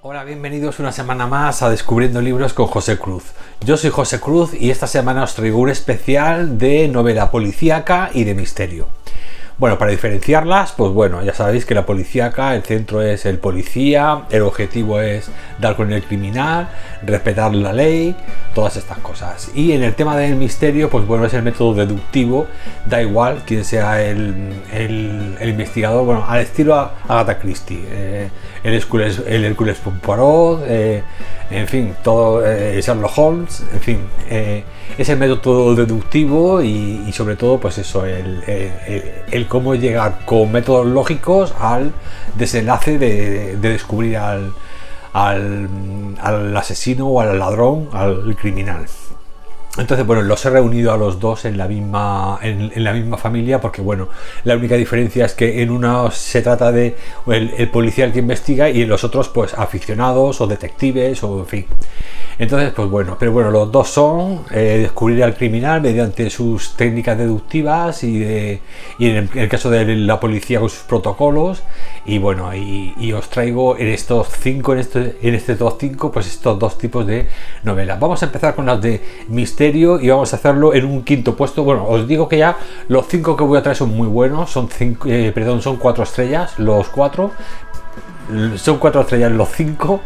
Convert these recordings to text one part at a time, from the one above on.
Hola, bienvenidos una semana más a Descubriendo Libros con José Cruz. Yo soy José Cruz y esta semana os traigo un especial de novela policíaca y de misterio. Bueno, para diferenciarlas, pues bueno, ya sabéis que la policíaca, el centro es el policía, el objetivo es dar con el criminal, respetar la ley, todas estas cosas. Y en el tema del misterio, pues bueno, es el método deductivo, da igual quién sea el investigador, bueno, al estilo Agatha Christie, el Hércules Poirot, en fin, todo Sherlock Holmes, en fin, es el método deductivo y sobre todo, pues eso, el cómo llegar con métodos lógicos al desenlace de descubrir al asesino o al ladrón, al criminal. Entonces, bueno, los he reunido a los dos en la misma familia porque, bueno, la única diferencia es que en uno se trata de el policía que investiga y en los otros, pues, aficionados o detectives o en fin. Entonces, pues bueno, pero bueno, los dos son descubrir al criminal mediante sus técnicas deductivas y en el caso de la policía con sus protocolos. Y bueno, y os traigo en estos cinco, en este top 5, pues estos dos tipos de novelas. Vamos a empezar con las de misterio y vamos a hacerlo en un quinto puesto. Bueno, os digo que ya los 5 que voy a traer son muy buenos, son 4 estrellas, los 4. Son 4 estrellas los 5.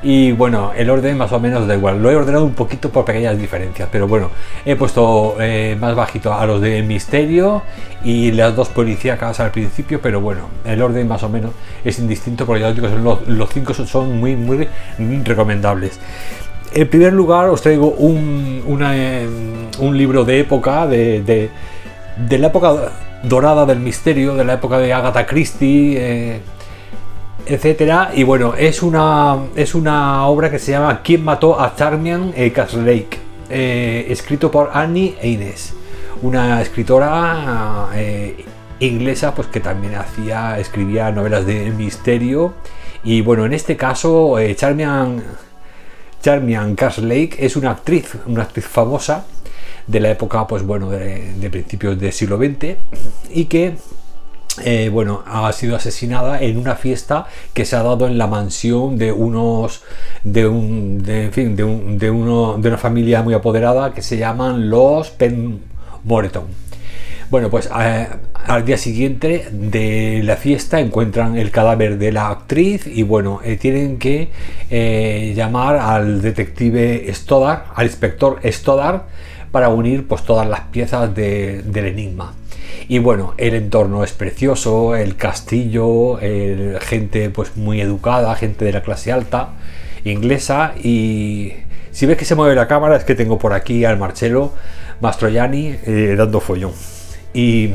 Y bueno, el orden más o menos da igual. Lo he ordenado un poquito por pequeñas diferencias, pero bueno, he puesto más bajito a los de misterio y las dos policíacas al principio, pero bueno, el orden más o menos es indistinto porque ya os digo que los 5 son muy recomendables. En primer lugar os traigo un libro de época, de la época dorada del misterio, de la época de Agatha Christie, etcétera. Y bueno, es una obra que se llama ¿Quién mató a Charmian Karslake? Escrito por Annie Ines, una escritora inglesa, pues que también escribía novelas de misterio. Y bueno, en este caso Charmian Karslake es una actriz famosa de la época, pues bueno, de principios del siglo XX y que bueno, ha sido asesinada en una fiesta que se ha dado en la mansión de una familia muy apoderada que se llaman los Penmoreton. Bueno, pues al día siguiente de la fiesta encuentran el cadáver de la actriz y bueno, tienen que llamar al detective Stoddard, al inspector Stoddard, para unir pues todas las piezas del enigma. Y bueno, el entorno es precioso, el castillo, gente pues muy educada, gente de la clase alta inglesa. Y si ves que se mueve la cámara es que tengo por aquí al Marcello Mastroianni dando follón. Y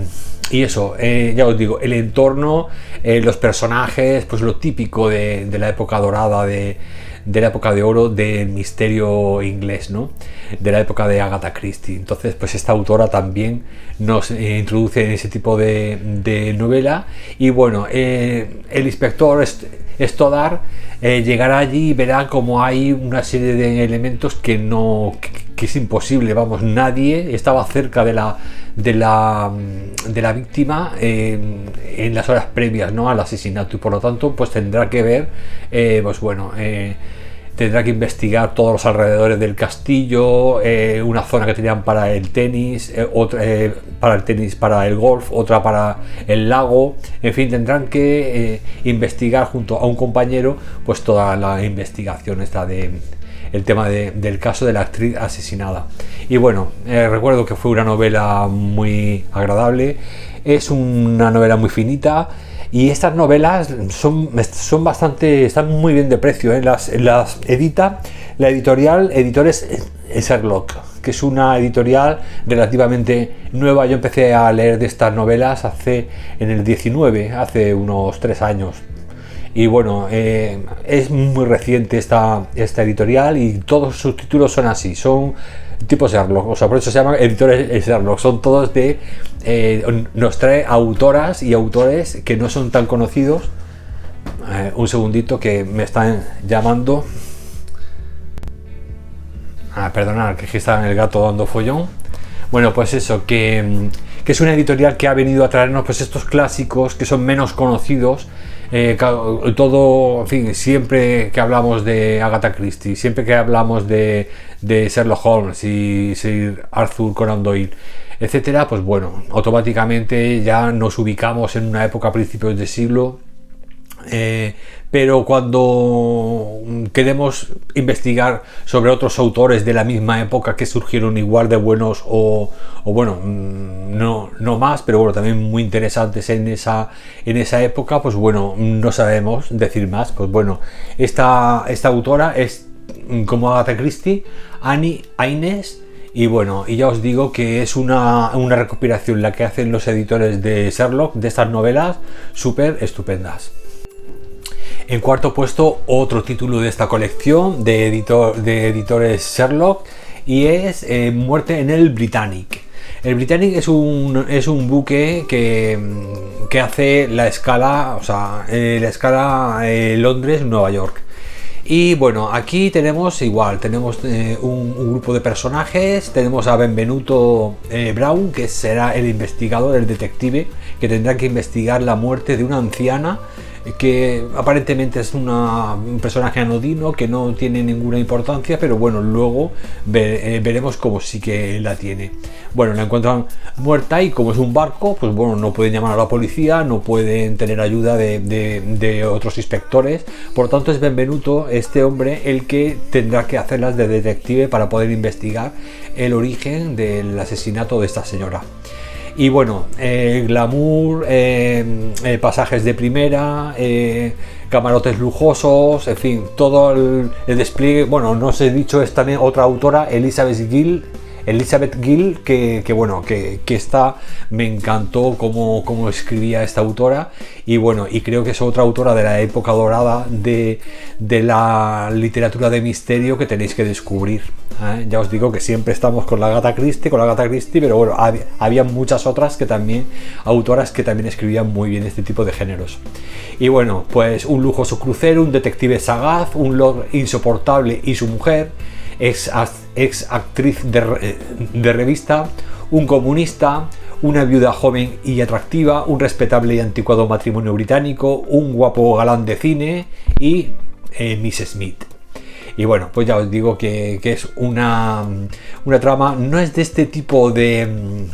eso, ya os digo, el entorno, los personajes, pues lo típico de la época dorada, de la época de oro del misterio inglés, ¿no? De la época de Agatha Christie. Entonces, pues esta autora también nos introduce en ese tipo de novela. Y bueno, el inspector Stoddard llegará allí y verá como hay una serie de elementos que es imposible, vamos, nadie estaba cerca de la víctima en las horas previas, ¿no?, al asesinato, y por lo tanto pues tendrá que ver, pues bueno, tendrá que investigar todos los alrededores del castillo, una zona que tenían para el tenis, otra para el golf, otra para el lago, en fin, tendrán que investigar junto a un compañero pues toda la investigación esta el tema del caso de la actriz asesinada. Y bueno, recuerdo que fue una novela muy agradable, es una novela muy finita. Y estas novelas están muy bien de precio, ¿eh? Las edita la editorial Editores Sherlock, que es una editorial relativamente nueva. Yo empecé a leer de estas novelas en el 19, hace unos 3 años. Y bueno, es muy reciente esta editorial y todos sus títulos son así, son tipo Sherlock, o sea, por eso se llaman Editores Sherlock, son todos nos trae autoras y autores que no son tan conocidos. Un segundito que me están llamando. Perdonad, que está el gato dando follón. Bueno, pues eso, que es una editorial que ha venido a traernos pues estos clásicos que son menos conocidos todo, en fin, siempre que hablamos de Agatha Christie, siempre que hablamos de Sherlock Holmes y Sir Arthur Conan Doyle, etcétera, pues bueno, automáticamente ya nos ubicamos en una época a principios de siglo. Pero cuando queremos investigar sobre otros autores de la misma época que surgieron igual de buenos o bueno, no más, pero bueno, también muy interesantes en esa época, pues bueno, no sabemos decir más. Pues bueno, esta autora es como Agatha Christie, Annie Innes. Y bueno, y ya os digo que es una recopilación la que hacen los editores de Sherlock, de estas novelas súper estupendas. En cuarto puesto, otro título de esta colección de editores Sherlock, y es Muerte en el Britannic. El Britannic es un buque que hace la escala, o sea, la escala Londres-Nueva York. Y bueno, aquí tenemos un grupo de personajes. Tenemos a Benvenuto Brown, que será el investigador, el detective, que tendrá que investigar la muerte de una anciana que aparentemente es un personaje anodino, que no tiene ninguna importancia, pero bueno, luego veremos cómo sí que la tiene. Bueno, la encuentran muerta y como es un barco, pues bueno, no pueden llamar a la policía, no pueden tener ayuda de otros inspectores. Por lo tanto, es Benvenuto, este hombre, el que tendrá que hacerlas de detective para poder investigar el origen del asesinato de esta señora. Y bueno, glamour, pasajes de primera, camarotes lujosos, en fin, todo el despliegue. Bueno, no os he dicho, es también otra autora, Elizabeth Gill, que está, me encantó cómo escribía esta autora, y bueno, y creo que es otra autora de la época dorada de la literatura de misterio que tenéis que descubrir. Ya os digo que siempre estamos con la Agatha Christie, pero bueno, había muchas otras autoras que también escribían muy bien este tipo de géneros. Y bueno, pues un lujoso crucero, un detective sagaz, un lord insoportable y su mujer, ex actriz de revista, un comunista, una viuda joven y atractiva, un respetable y anticuado matrimonio británico, un guapo galán de cine y Miss Smith. Y bueno, pues ya os digo que es una trama, no es de este tipo de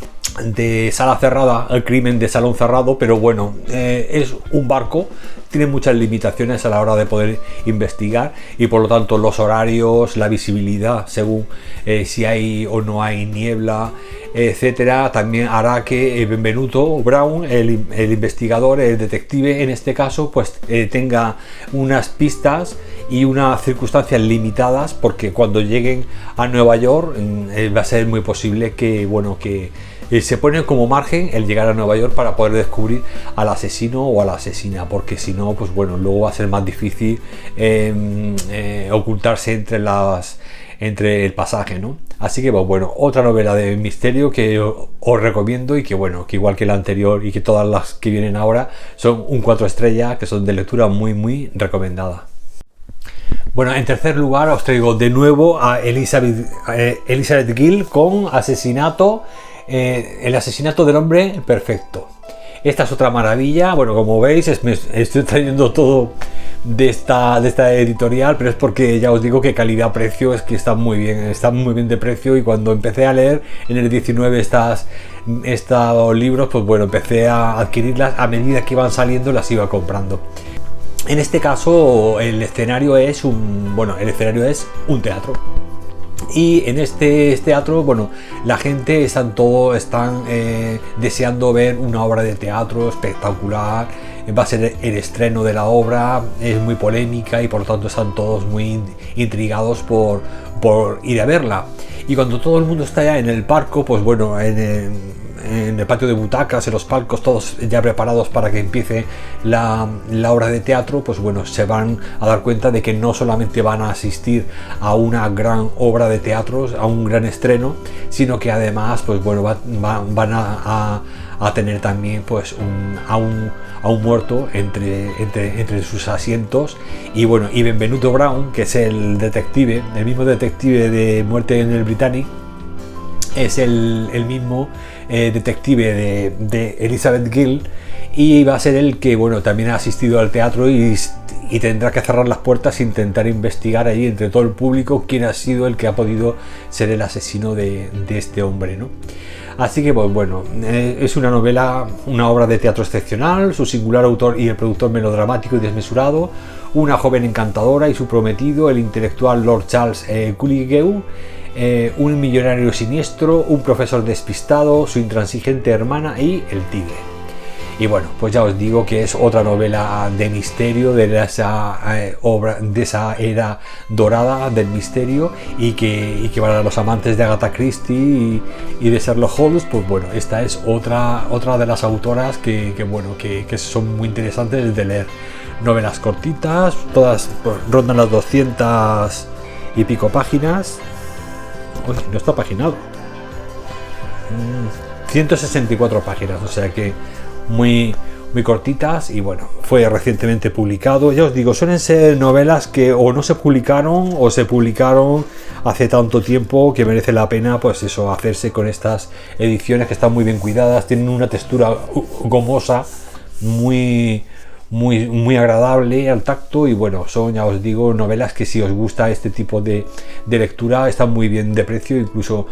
sala cerrada, el crimen de salón cerrado, pero bueno, es un barco, tiene muchas limitaciones a la hora de poder investigar, y por lo tanto los horarios, la visibilidad según si hay o no hay niebla, etcétera, también hará que Benvenuto Brown, el investigador, el detective en este caso, pues tenga unas pistas y unas circunstancias limitadas, porque cuando lleguen a Nueva York va a ser muy posible que se pone como margen el llegar a Nueva York para poder descubrir al asesino o a la asesina, porque si no, pues bueno, luego va a ser más difícil ocultarse entre el pasaje, ¿no? Así que pues bueno, otra novela de misterio que os recomiendo, y que bueno, que igual que la anterior y que todas las que vienen ahora son un 4 estrellas, que son de lectura muy muy recomendada. Bueno, en tercer lugar os traigo de nuevo a Elizabeth Gill con Asesinato, el asesinato del hombre perfecto. Esta es otra maravilla. Bueno, como veis, me estoy trayendo todo de esta editorial, pero es porque ya os digo que calidad-precio es que están muy bien de precio, y cuando empecé a leer en el 19 estos libros, pues bueno, empecé a adquirirlas a medida que iban saliendo, las iba comprando. En este caso el escenario es un teatro. Y en este teatro, bueno, la gente están deseando ver una obra de teatro espectacular. Va a ser el estreno de la obra, es muy polémica y por lo tanto están todos muy intrigados por ir a verla. Y cuando todo el mundo está ya en el palco, pues bueno, en el patio de butacas, en los palcos, todos ya preparados para que empiece la obra de teatro, pues bueno, se van a dar cuenta de que no solamente van a asistir a una gran obra de teatro, a un gran estreno, sino que además, pues bueno, van a tener también pues a un muerto entre sus asientos. Y bueno, y Benvenuto Brown, que es el mismo detective de Muerte en el Britannic, es el mismo detective de Elizabeth Gill, y va a ser el que, bueno, también ha asistido al teatro y tendrá que cerrar las puertas e intentar investigar allí entre todo el público quién ha sido el que ha podido ser el asesino de este hombre, ¿no? Así que, pues bueno, es una novela, una obra de teatro excepcional, su singular autor y el productor melodramático y desmesurado, una joven encantadora y su prometido, el intelectual Lord Charles Cullinghill, un millonario siniestro, un profesor despistado, su intransigente hermana y el tigre. Y bueno, pues ya os digo que es otra novela de misterio de esa obra, de esa era dorada del misterio, y que para los amantes de Agatha Christie y de Sherlock Holmes, pues bueno, esta es otra de las autoras que son muy interesantes de leer. Novelas cortitas, todas pues, rondan las 200 y pico páginas. Uy, no está paginado. 164 páginas, o sea que muy cortitas, y bueno, fue recientemente publicado. Ya os digo, suelen ser novelas que o no se publicaron o se publicaron hace tanto tiempo que merece la pena, pues eso, hacerse con estas ediciones que están muy bien cuidadas, tienen una textura gomosa muy agradable al tacto, y bueno, son, ya os digo, novelas que si os gusta este tipo de lectura están muy bien de precio, incluso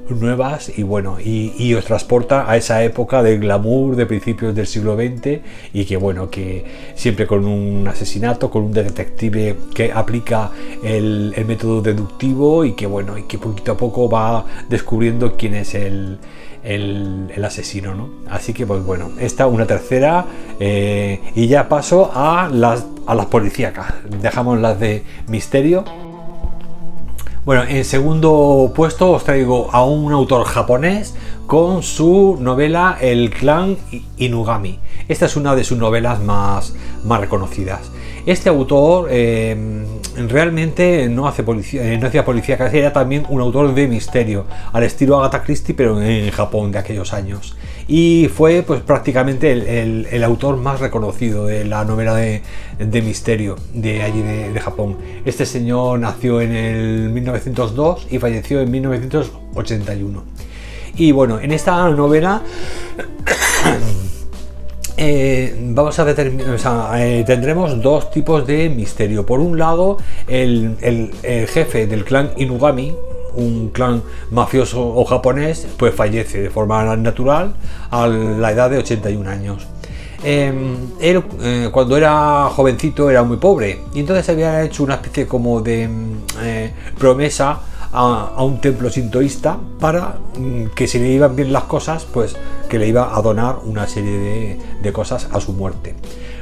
nuevas, y bueno, y os transporta a esa época de glamour de principios del siglo XX, y que bueno, que siempre con un asesinato, con un detective que aplica el método deductivo, y que bueno, y que poquito a poco va descubriendo quién es el asesino, ¿no? Así que pues bueno, esta una tercera, y ya paso a las policíacas. Dejamos las de misterio. Bueno, en segundo puesto os traigo a un autor japonés con su novela El clan Inugami. Esta es una de sus novelas más reconocidas. Este autor realmente no hacía policíacas, era también un autor de misterio, al estilo Agatha Christie, pero en Japón de aquellos años. Y fue pues prácticamente el autor más reconocido de la novela de misterio de allí de Japón. Este señor nació en el 1902 y falleció en 1981. Y bueno, en esta novela tendremos dos tipos de misterio. Por un lado, el jefe del clan Inugami, un clan mafioso o japonés, pues fallece de forma natural a la edad de 81 años. Él cuando era jovencito era muy pobre, y entonces había hecho una especie como de promesa a un templo sintoísta para que si le iban bien las cosas, pues que le iba a donar una serie de cosas a su muerte.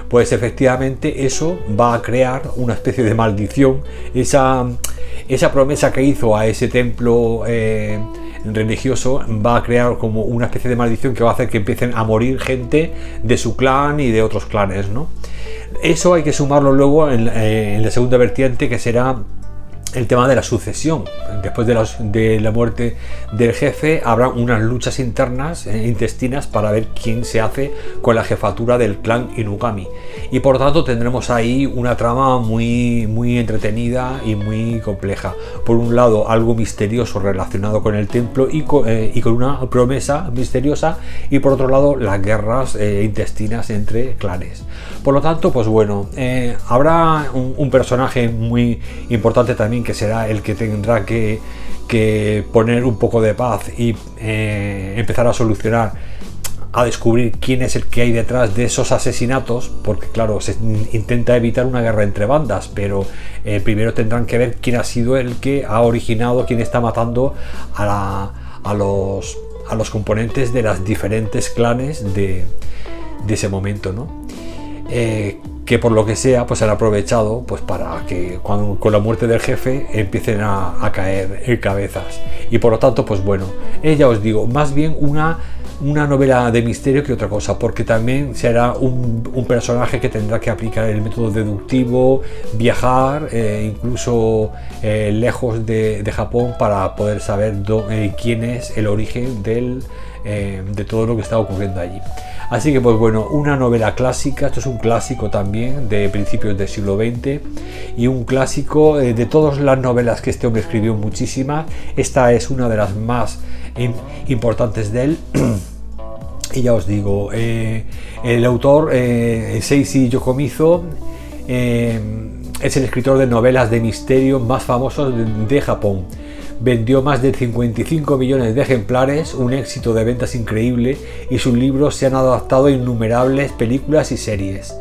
Pues efectivamente eso va a crear una especie de maldición. Esa promesa que hizo a ese templo religioso va a crear como una especie de maldición que va a hacer que empiecen a morir gente de su clan y de otros clanes, ¿no? Eso hay que sumarlo luego en la segunda vertiente, que será el tema de la sucesión. Después de la muerte del jefe habrá unas luchas internas, intestinas, para ver quién se hace con la jefatura del clan Inugami, y por tanto tendremos ahí una trama muy entretenida y muy compleja. Por un lado, algo misterioso relacionado con el templo y con una promesa misteriosa, y por otro lado las guerras intestinas entre clanes. Por lo tanto, pues bueno, habrá un personaje muy importante también, que será el que tendrá que poner un poco de paz y empezar a solucionar, a descubrir quién es el que hay detrás de esos asesinatos, porque claro, se intenta evitar una guerra entre bandas, pero primero tendrán que ver quién ha sido el que ha originado, quién está matando a los componentes de las diferentes clanes de ese momento, ¿no? Que por lo que sea pues han aprovechado pues para que con la muerte del jefe empiecen a caer en cabezas. Y por lo tanto, pues bueno, ya os digo, más bien una novela de misterio que otra cosa, porque también será un personaje que tendrá que aplicar el método deductivo, viajar incluso lejos de Japón para poder saber quién es el origen de todo lo que está ocurriendo allí. Así que pues bueno, una novela clásica. Esto es un clásico también de principios del siglo XX, y un clásico de todas las novelas que este hombre escribió, muchísimas. Esta es una de las más importantes de él. Y ya os digo, el autor, Seishi Yokomizo, es el escritor de novelas de misterio más famoso de Japón. Vendió más de 55 millones de ejemplares, un éxito de ventas increíble, y sus libros se han adaptado a innumerables películas y series.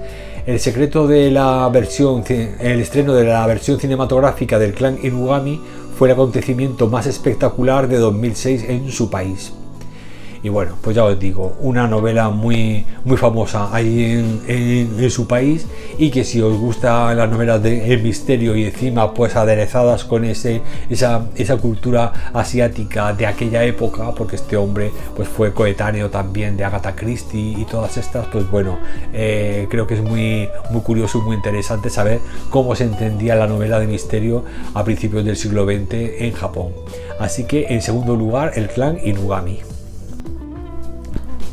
El estreno de la versión cinematográfica del clan Inugami fue el acontecimiento más espectacular de 2006 en su país. Y bueno, pues ya os digo, una novela muy famosa ahí en su país, y que si os gustan las novelas de misterio y encima pues aderezadas con esa cultura asiática de aquella época, porque este hombre pues fue coetáneo también de Agatha Christie y todas estas, pues bueno, creo que es muy curioso y muy interesante saber cómo se entendía la novela de misterio a principios del siglo XX en Japón. Así que en segundo lugar, el clan Inugami.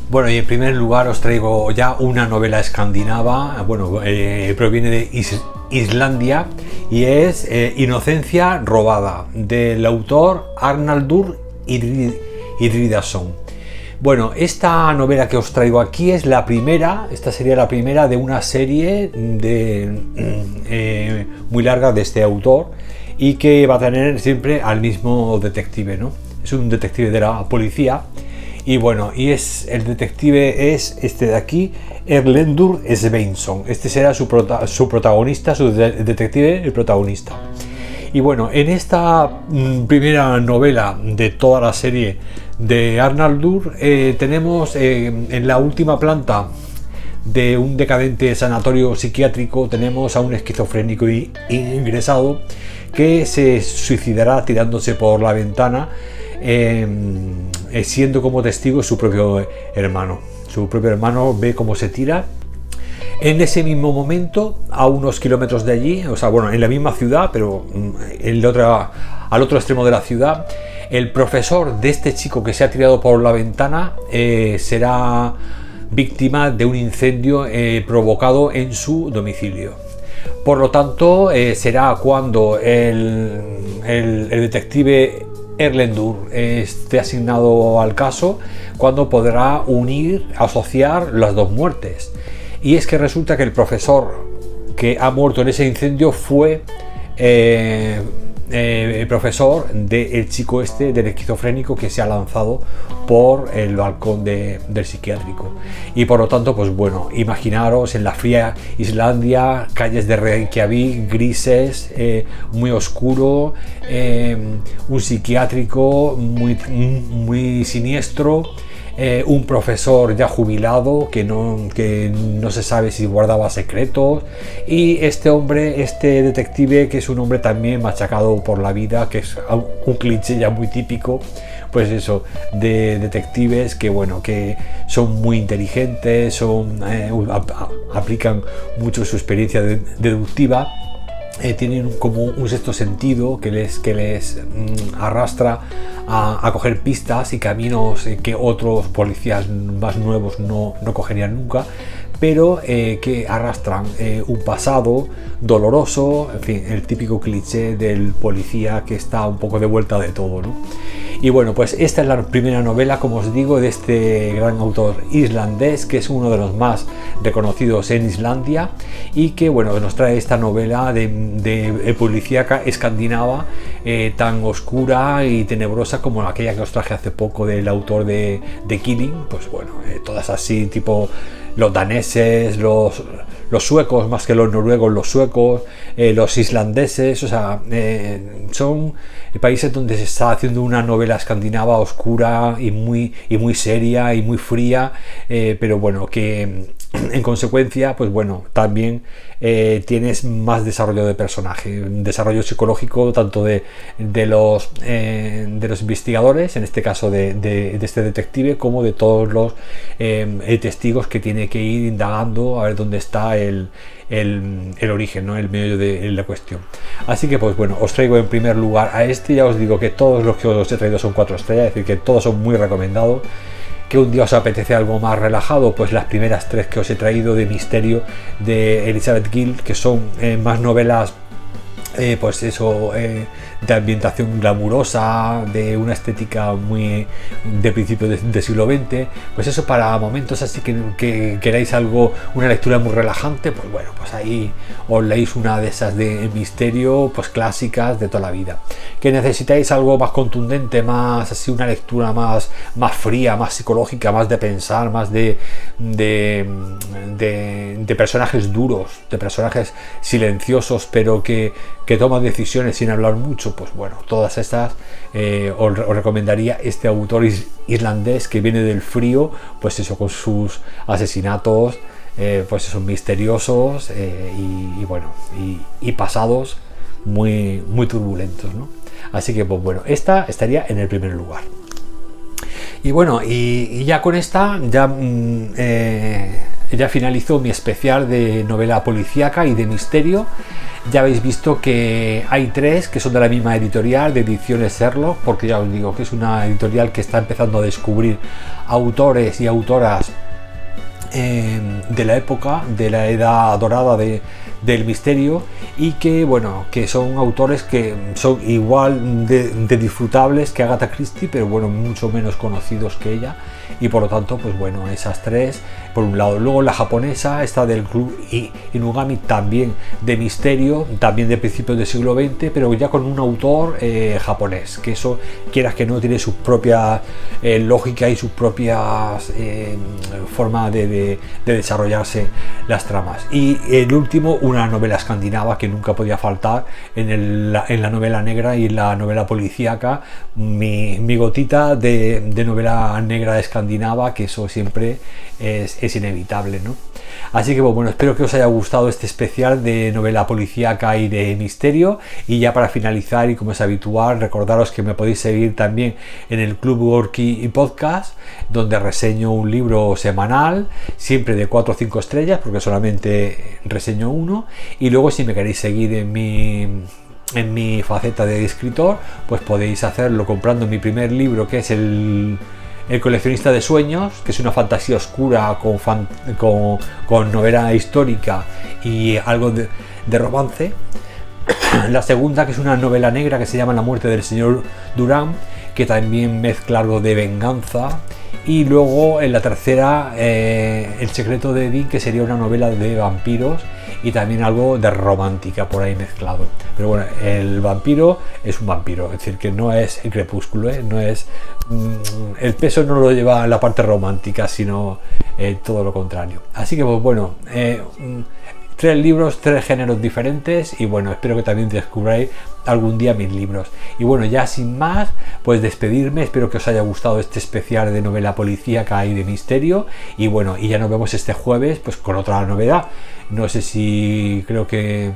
Bueno, y en primer lugar os traigo ya una novela escandinava, bueno, proviene de Islandia, y es Inocencia robada, del autor Arnaldur Indridason. Bueno, esta novela que os traigo aquí es la primera, esta sería la primera de una serie muy larga de este autor, y que va a tener siempre al mismo detective, ¿no? Es un detective de la policía. Y bueno, el detective es este de aquí, Erlendur Sveinsson. Este será su protagonista, su detective, el protagonista. Y bueno, en esta primera novela de toda la serie de Arnaldur, tenemos en la última planta de un decadente sanatorio psiquiátrico, tenemos a un esquizofrénico ingresado que se suicidará tirándose por la ventana, siendo como testigo su propio hermano. Su propio hermano ve cómo se tira. En ese mismo momento, a unos kilómetros de allí, o sea, bueno, en la misma ciudad, pero al otro extremo de la ciudad, el profesor de este chico que se ha tirado por la ventana será víctima de un incendio provocado en su domicilio. Por lo tanto, será cuando el detective Erlendur esté asignado al caso cuando podrá asociar las dos muertes. Y es que resulta que el profesor que ha muerto en ese incendio fue el profesor del chico este, del esquizofrénico, que se ha lanzado por el balcón del psiquiátrico. Y por lo tanto, pues bueno, imaginaros en la fría Islandia, calles de Reykjavik, grises, muy oscuro, un psiquiátrico muy siniestro, un profesor ya jubilado que no se sabe si guardaba secretos, y este hombre, este detective, que es un hombre también machacado por la vida, que es un cliché ya muy típico, pues eso, de detectives que bueno, que son muy inteligentes, aplican mucho su experiencia deductiva. Tienen como un sexto sentido que les arrastra a coger pistas y caminos que otros policías más nuevos no cogerían nunca, pero que arrastran un pasado doloroso, en fin, el típico cliché del policía que está un poco de vuelta de todo, ¿no? Y bueno, pues esta es la primera novela, como os digo, de este gran autor islandés, que es uno de los más reconocidos en Islandia, y que bueno, nos trae esta novela de policíaca escandinava, tan oscura y tenebrosa como aquella que os traje hace poco del autor de Killing. Pues bueno, todas así, tipo los daneses, los suecos, más que los noruegos, los suecos, los islandeses, o sea, son países donde se está haciendo una novela escandinava oscura y muy seria y muy fría, pero bueno, que en consecuencia, pues bueno, también tienes más desarrollo de personaje, un desarrollo psicológico tanto de los investigadores, en este caso de este detective, como de todos los testigos que tiene que ir indagando a ver dónde está el origen, ¿no? El medio de la cuestión. Así que pues bueno, os traigo en primer lugar a este. Ya os digo que todos los que os he traído son 4 estrellas, es decir, que todos son muy recomendados. Que un día os apetece algo más relajado, pues las primeras 3 que os he traído de misterio de Elizabeth Gill, que son más novelas pues eso, de ambientación glamurosa, de una estética muy de principio de siglo XX, pues eso para momentos así que queráis algo, una lectura muy relajante, pues bueno, pues ahí os leéis una de esas de misterio, pues clásicas de toda la vida. Que necesitáis algo más contundente, más así, una lectura más fría, más psicológica, más de pensar, más de personajes duros, de personajes silenciosos, pero que toman decisiones sin hablar mucho, pues bueno, todas estas os recomendaría este autor islandés que viene del frío, pues eso, con sus asesinatos, pues esos misteriosos y bueno, y pasados muy turbulentos, ¿no? Así que pues bueno, esta estaría en el primer lugar. Y bueno, y ya con esta ya finalizó mi especial de novela policíaca y de misterio. Ya habéis visto que hay 3 que son de la misma editorial, de Ediciones Sherlock, porque ya os digo que es una editorial que está empezando a descubrir autores y autoras de la época, de la edad dorada del misterio, y que bueno, que son autores que son igual de disfrutables que Agatha Christie, pero bueno, mucho menos conocidos que ella, y por lo tanto pues bueno, esas 3 por un lado. Luego la japonesa está del club Inugami, también de misterio, también de principios del siglo XX, pero ya con un autor japonés, que eso, quieras que no, tiene su propia lógica y sus propias forma de desarrollarse las tramas. Y el último, una novela escandinava que nunca podía faltar en la novela negra y la novela policíaca, mi gotita de novela negra escandinava, que eso siempre es inevitable, ¿no? Así que bueno, espero que os haya gustado este especial de novela policíaca y de misterio. Y ya para finalizar, y como es habitual, recordaros que me podéis seguir también en el Club Gorky y Podcast, donde reseño un libro semanal, siempre de 4 o 5 estrellas, porque solamente reseño uno. Y luego, si me queréis seguir en mi faceta de escritor, pues podéis hacerlo comprando mi primer libro, que es el coleccionista de sueños, que es una fantasía oscura con novela histórica y algo de romance. La segunda, que es una novela negra que se llama La muerte del señor Durán, que también mezcla algo de venganza. Y luego en la tercera, El secreto de Dean, que sería una novela de vampiros y también algo de romántica por ahí mezclado. Pero bueno, el vampiro es un vampiro, es decir, que no es el Crepúsculo, no es el peso no lo lleva en la parte romántica, sino todo lo contrario. Así que pues bueno, 3 libros, 3 géneros diferentes, y bueno, espero que también descubráis algún día mis libros. Y bueno, ya sin más, pues despedirme. Espero que os haya gustado este especial de novela policíaca y de misterio, y bueno, y ya nos vemos este jueves pues con otra novedad. No sé si, creo que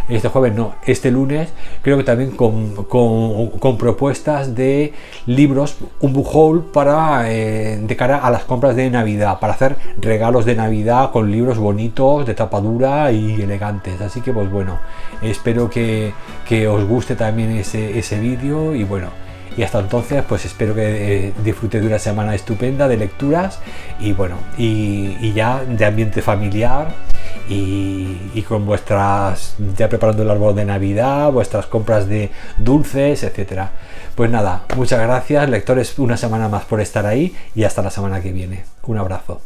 este jueves no, este lunes, creo que también con propuestas de libros, un book haul para de cara a las compras de Navidad, para hacer regalos de Navidad con libros bonitos, de tapa dura y elegantes. Así que pues bueno, espero que os guste también ese vídeo, y bueno, y hasta entonces pues espero que disfrutéis de una semana estupenda de lecturas, y bueno, y ya de ambiente familiar, y con vuestras, ya preparando el árbol de Navidad, vuestras compras de dulces, etcétera. Pues nada, muchas gracias lectores una semana más por estar ahí, y hasta la semana que viene. Un abrazo.